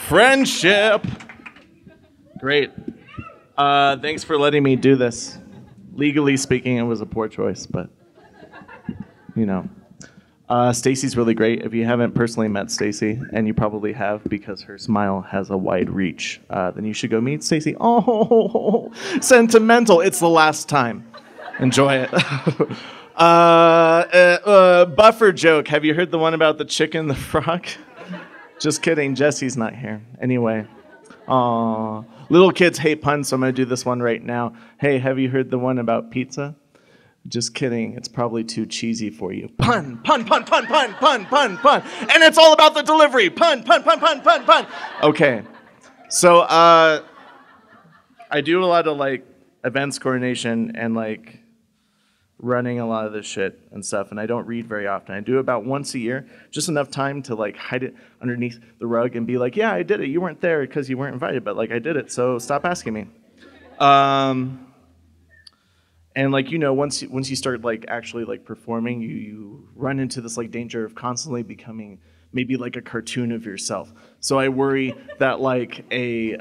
Friendship. Great. Thanks for letting me do this. Legally speaking, it was a poor choice, but you know. Stacy's really great. If you haven't personally met Stacy, and you probably have because her smile has a wide reach, then you should go meet Stacy. Oh, sentimental. It's the last time. Enjoy it. Buffer joke. Have you heard the one about the chicken, the frog? Just kidding. Jesse's not here. Anyway. Aww. Little kids hate puns, so I'm going to do this one right now. Hey, have you heard the one about pizza? Just kidding. It's probably too cheesy for you. Pun, pun, pun, pun, pun, pun, pun, pun. And it's all about the delivery. Pun, pun, pun, pun, pun, pun. Okay. So I do a lot of like events coordination and like running a lot of this shit and stuff, and I don't read very often. I do it about once a year, just enough time to like hide it underneath the rug and be like, yeah, I did it. You weren't there because you weren't invited, but like I did it, so stop asking me. And like, you know, once you start like actually like performing, you run into this like danger of constantly becoming maybe like a cartoon of yourself. So I worry that like a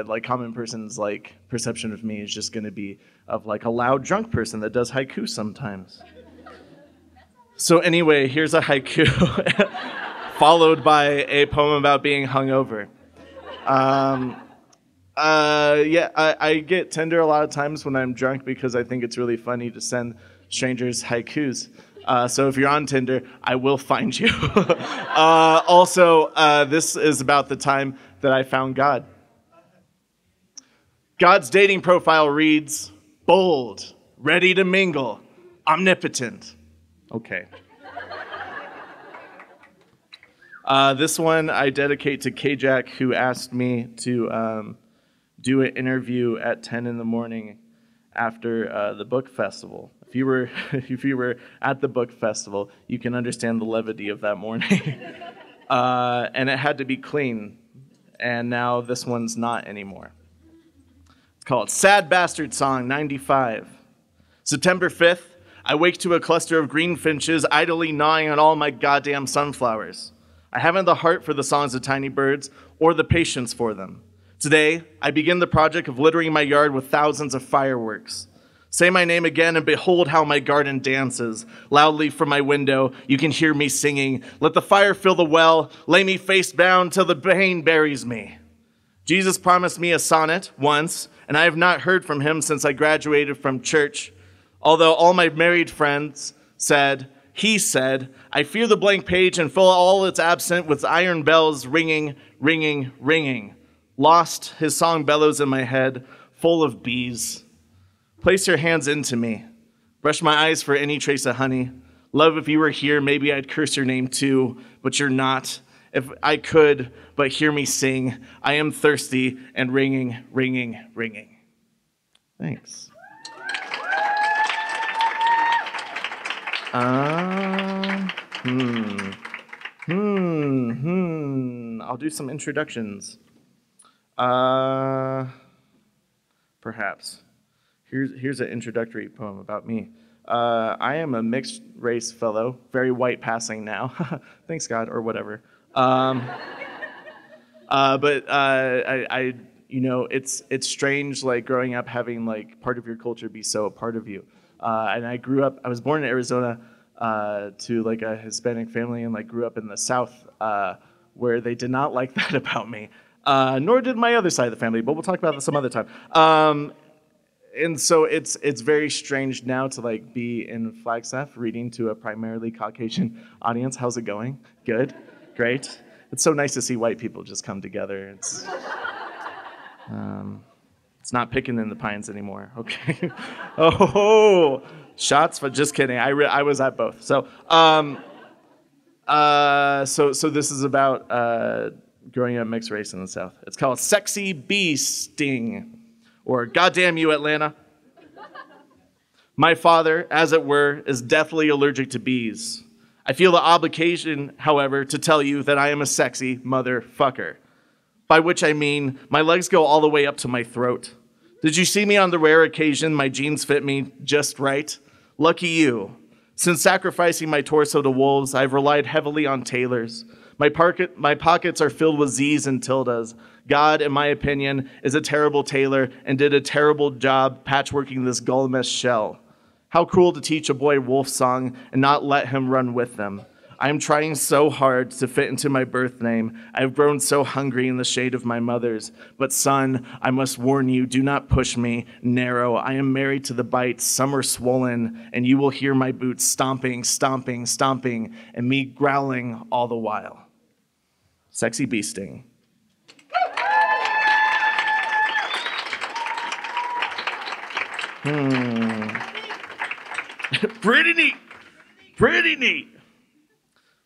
like common person's like perception of me is just going to be of like a loud drunk person that does haiku sometimes. So anyway, here's a haiku followed by a poem about being hungover. I get Tinder a lot of times when I'm drunk because I think it's really funny to send strangers haikus. So if you're on Tinder, I will find you. Also, this is about the time that I found God. God's dating profile reads, bold, ready to mingle, omnipotent. Okay. This one I dedicate to K-Jack, who asked me to do an interview at 10 in the morning after the book festival. If you were at the book festival, you can understand the levity of that morning. And it had to be clean, and now this one's not anymore. It's called Sad Bastard Song 95. September 5th, I wake to a cluster of greenfinches idly gnawing on all my goddamn sunflowers. I haven't the heart for the songs of tiny birds or the patience for them. Today, I begin the project of littering my yard with thousands of fireworks. Say my name again and behold how my garden dances. Loudly from my window, you can hear me singing, let the fire fill the well, lay me face down till the pain buries me. Jesus promised me a sonnet once, and I have not heard from him since I graduated from church. Although all my married friends said, he said, I fear the blank page and fill all its absent with iron bells ringing, ringing, ringing. Lost, his song bellows in my head, full of bees. Place your hands into me. Brush my eyes for any trace of honey. Love, if you were here, maybe I'd curse your name too, but you're not. If I could, but hear me sing, I am thirsty and ringing, ringing, ringing. Thanks. I'll do some introductions. Perhaps. Here's an introductory poem about me. I am a mixed race fellow, very white passing now. Thanks God, or whatever. It's strange, like growing up having like part of your culture be so a part of you. And I was born in Arizona to like a Hispanic family, and like grew up in the South where they did not like that about me. Nor did my other side of the family, but we'll talk about this some other time. And so it's very strange now to like be in Flagstaff reading to a primarily Caucasian audience. How's it going? Good, great. It's so nice to see white people just come together. It's not picking in the pines anymore. Okay. Oh, shots, but just kidding. I was at both. So so this is about growing up mixed race in the South. It's called Sexy Bee Sting, or Goddamn You, Atlanta. My father, as it were, is deathly allergic to bees. I feel the obligation, however, to tell you that I am a sexy motherfucker. By which I mean, my legs go all the way up to my throat. Did you see me on the rare occasion my jeans fit me just right? Lucky you. Since sacrificing my torso to wolves, I've relied heavily on tailors. My pockets are filled with Z's and tildes. God, in my opinion, is a terrible tailor and did a terrible job patchworking this Gullimus shell. How cruel to teach a boy wolf song and not let him run with them. I am trying so hard to fit into my birth name. I have grown so hungry in the shade of my mother's. But son, I must warn you, do not push me. Narrow, I am married to the bite. Some are swollen, and you will hear my boots stomping, stomping, stomping, and me growling all the while. Sexy bee sting. Pretty neat. Pretty neat.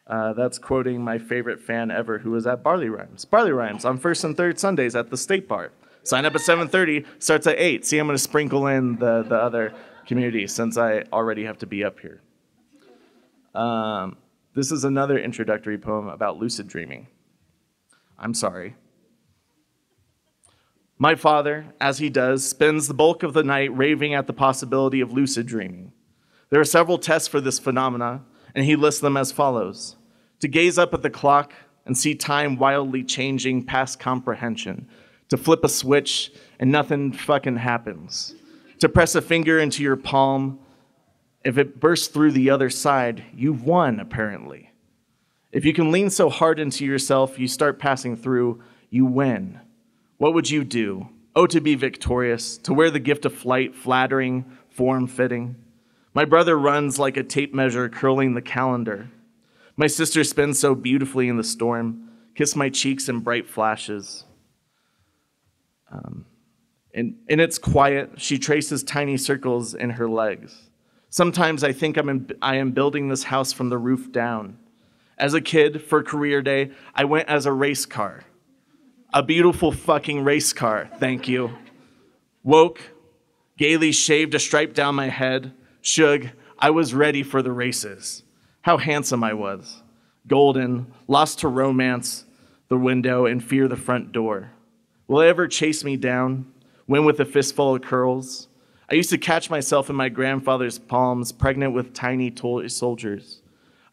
That's quoting my favorite fan ever who was at Barley Rhymes. Barley Rhymes on first and third Sundays at the State Bar. Sign up at 7:30, starts at 8. See, I'm going to sprinkle in the other community since I already have to be up here. This is another introductory poem about lucid dreaming. I'm sorry. My father, as he does, spends the bulk of the night raving at the possibility of lucid dreaming. There are several tests for this phenomena, and he lists them as follows. To gaze up at the clock and see time wildly changing past comprehension. To flip a switch and nothing fucking happens. To press a finger into your palm. If it bursts through the other side, you've won, apparently. If you can lean so hard into yourself, you start passing through, you win. What would you do? Oh, to be victorious, to wear the gift of flight, flattering, form-fitting. My brother runs like a tape measure curling the calendar. My sister spins so beautifully in the storm, kiss my cheeks in bright flashes. In its quiet, she traces tiny circles in her legs. Sometimes I think I am building this house from the roof down. As a kid, for career day, I went as a race car. A beautiful fucking race car, thank you. Woke, gaily shaved a stripe down my head. Shug, I was ready for the races. How handsome I was. Golden, lost to romance, the window, and fear the front door. Will it ever chase me down? Win with a fistful of curls? I used to catch myself in my grandfather's palms, pregnant with tiny toy soldiers.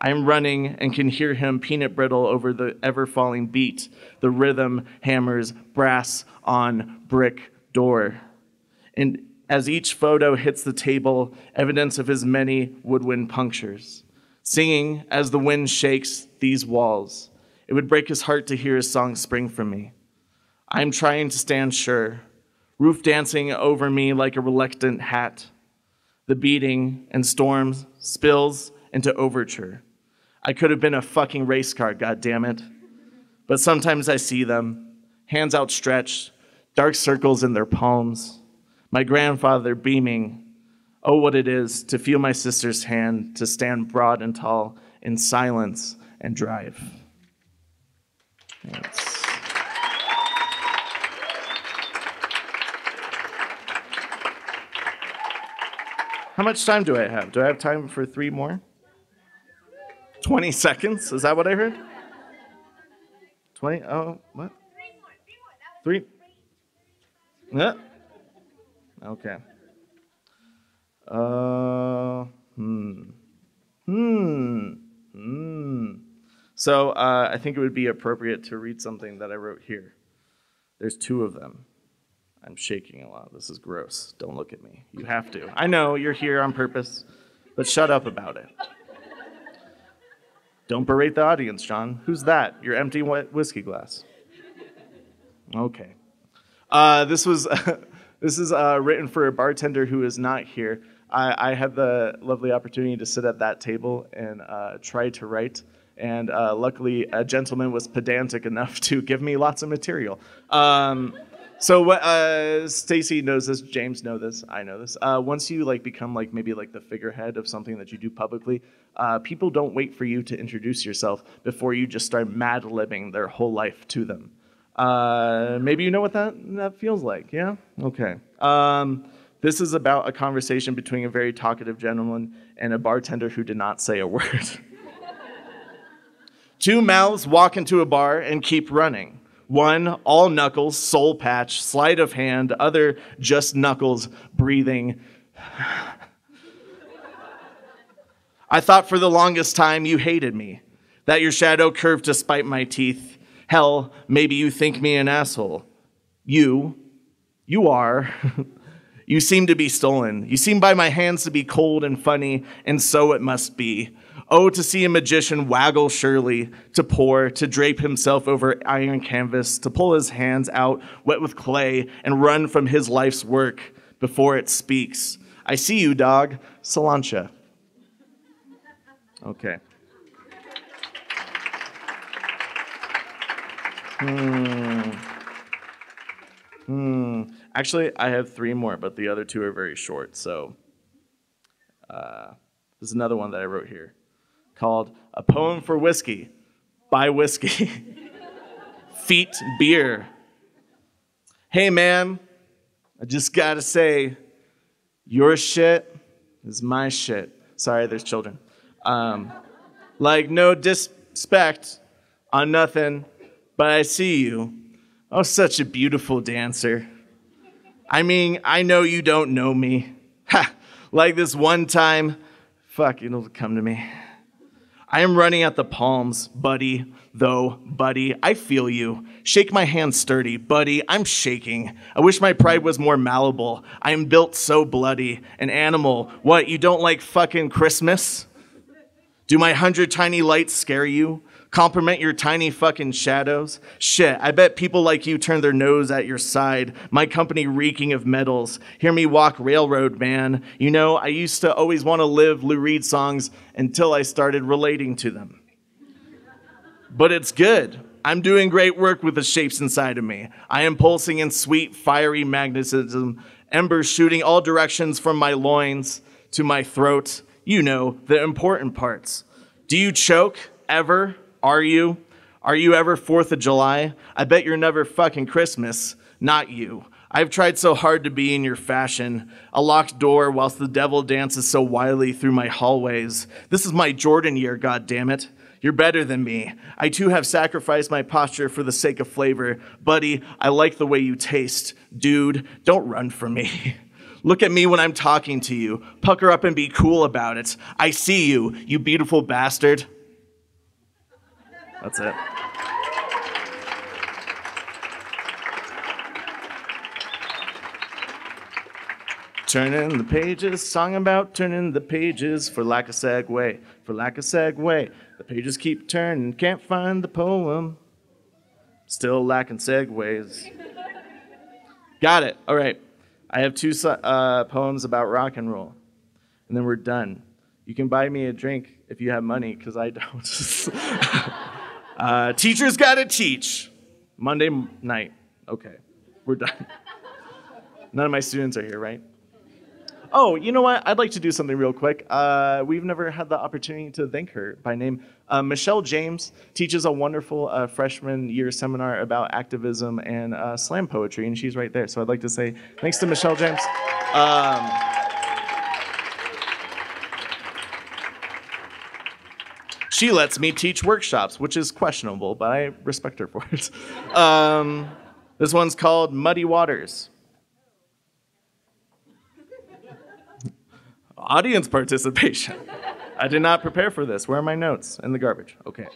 I am running and can hear him peanut brittle over the ever-falling beat. The rhythm hammers brass on brick door. And as each photo hits the table, evidence of his many woodwind punctures. Singing as the wind shakes these walls. It would break his heart to hear his song spring from me. I am trying to stand sure. Roof dancing over me like a reluctant hat. The beating and storms spills into overture. I could have been a fucking race car, goddammit. But sometimes I see them, hands outstretched, dark circles in their palms. My grandfather beaming. Oh, what it is to feel my sister's hand, to stand broad and tall in silence and drive. Thanks. How much time do I have? Do I have time for 3 more? 20 seconds? Is that what I heard? 20? Oh, what? 3? Yeah. Okay. So I think it would be appropriate to read something that I wrote here. There's 2 of them. I'm shaking a lot. This is gross. Don't look at me. You have to. I know you're here on purpose, but shut up about it. Don't berate the audience, John. Who's that? Your empty whiskey glass. Okay. This is written for a bartender who is not here. I had the lovely opportunity to sit at that table and try to write. And luckily, a gentleman was pedantic enough to give me lots of material. So Stacy knows this, James knows this, I know this. Once you become maybe the figurehead of something that you do publicly, people don't wait for you to introduce yourself before you just start mad-libbing their whole life to them. Maybe you know what that feels like, yeah? Okay. This is about a conversation between a very talkative gentleman and a bartender who did not say a word. 2 mouths walk into a bar and keep running. One, all knuckles, soul patch, sleight of hand, other, just knuckles, breathing. I thought for the longest time you hated me. That your shadow curved to spite my teeth. Hell, maybe you think me an asshole. You are. You seem to be stolen. You seem by my hands to be cold and funny, and so it must be. Oh, to see a magician waggle surely, to pour, to drape himself over iron canvas, to pull his hands out wet with clay and run from his life's work before it speaks. I see you, dog. Salancha. Okay. Actually, I have 3 more, but the other 2 are very short. So there's another one that I wrote here called A Poem for Whiskey by Whiskey. Feet Beer. Hey, man, I just got to say, your shit is my shit. Sorry, there's children. Like, no disrespect on nothing, but I see you. Oh, such a beautiful dancer. I mean, I know you don't know me. Ha! Like this one time, fuck, it'll come to me. I am running at the palms, buddy, though, buddy, I feel you. Shake my hand sturdy, buddy, I'm shaking. I wish my pride was more malleable. I am built so bloody. An animal, what, you don't like fucking Christmas? Do my 100 tiny lights scare you? Compliment your tiny fucking shadows? Shit, I bet people like you turn their nose at your side. My company reeking of metals. Hear me walk railroad, man. You know, I used to always want to live Lou Reed songs until I started relating to them. But it's good. I'm doing great work with the shapes inside of me. I am pulsing in sweet, fiery magnetism, embers shooting all directions from my loins to my throat. You know, the important parts. Do you choke ever? Are you ever 4th of July? I bet you're never fucking Christmas. Not you. I've tried so hard to be in your fashion. A locked door whilst the devil dances so wildly through my hallways. This is my Jordan year, goddammit. You're better than me. I too have sacrificed my posture for the sake of flavor. Buddy, I like the way you taste. Dude, don't run from me. Look at me when I'm talking to you. Pucker up and be cool about it. I see you, you beautiful bastard. That's it. Turning the pages, song about turning the pages for lack of segue, for lack of segue. The pages keep turning, can't find the poem. Still lacking segues. Got it. All right. I have 2 poems about rock and roll, and then we're done. You can buy me a drink if you have money, because I don't. Teachers gotta teach. Monday night. Okay, we're done. None of my students are here, right? Oh, you know what? I'd like to do something real quick. We've never had the opportunity to thank her by name. Michelle James teaches a wonderful freshman year seminar about activism and slam poetry, and she's right there. So I'd like to say thanks to Michelle James. She lets me teach workshops, which is questionable, but I respect her for it. This one's called Muddy Waters. Audience participation. I did not prepare for this. Where are my notes? In the garbage. Okay.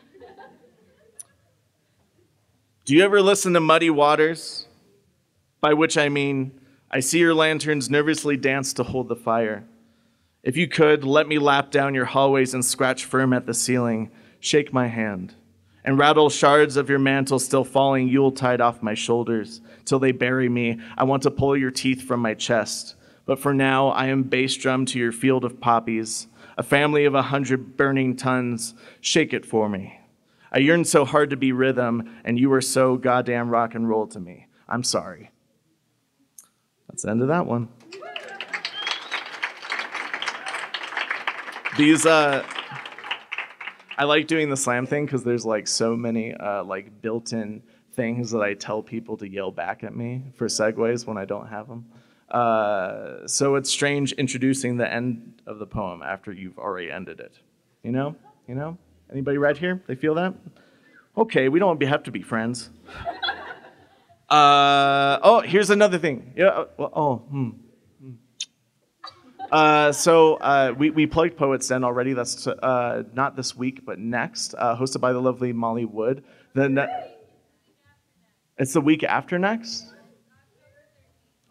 Do you ever listen to Muddy Waters? By which I mean, I see your lanterns nervously dance to hold the fire. If you could, let me lap down your hallways and scratch firm at the ceiling. Shake my hand and rattle shards of your mantle still falling Yuletide off my shoulders till they bury me. I want to pull your teeth from my chest. But for now, I am bass drum to your field of poppies, a family of 100 burning tons. Shake it for me. I yearn so hard to be rhythm, and you are so goddamn rock and roll to me. I'm sorry. That's the end of that one. These, I like doing the slam thing because there's like so many like built-in things that I tell people to yell back at me for segues when I don't have them. So it's strange introducing the end of the poem after you've already ended it. You know? You know? Anybody right here? They feel that? Okay, we don't have to be friends. Oh, here's another thing. Yeah. We plugged Poets Den already. That's not this week, but next, hosted by the lovely Molly Wood. It's the week after next?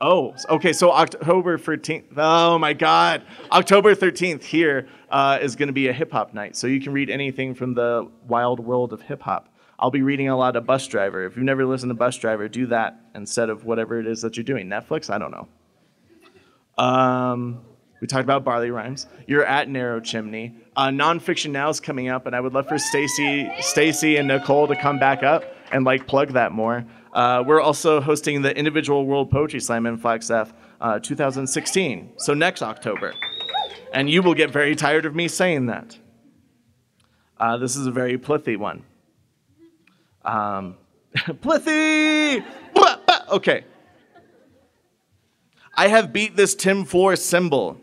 Oh, okay, so October 13th. Oh my God. October 13th here is going to be a hip hop night. So you can read anything from the wild world of hip hop. I'll be reading a lot of Bus Driver. If you've never listened to Bus Driver, do that instead of whatever it is that you're doing. Netflix? I don't know. We talked about barley rhymes. You're at Narrow Chimney. Nonfiction Now is coming up, and I would love for Stacy and Nicole to come back up and plug that more. We're also hosting the Individual World Poetry Slam in Flagstaff 2016, so next October. And you will get very tired of me saying that. This is a very plithy one. Plithy! Okay. I have beat this Tim Floor cymbal.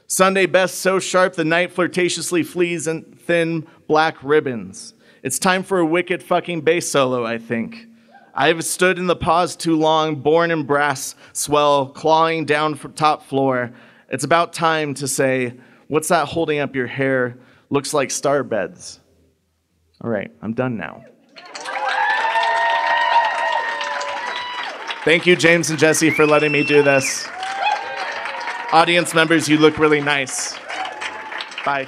Sunday best so sharp the night flirtatiously flees in thin black ribbons. It's time for a wicked fucking bass solo, I think. I have stood in the pause too long, born in brass swell, clawing down from top floor. It's about time to say, what's that holding up your hair? Looks like star beds. All right, I'm done now. Thank you, James and Jesse, for letting me do this. Audience members, you look really nice. Bye.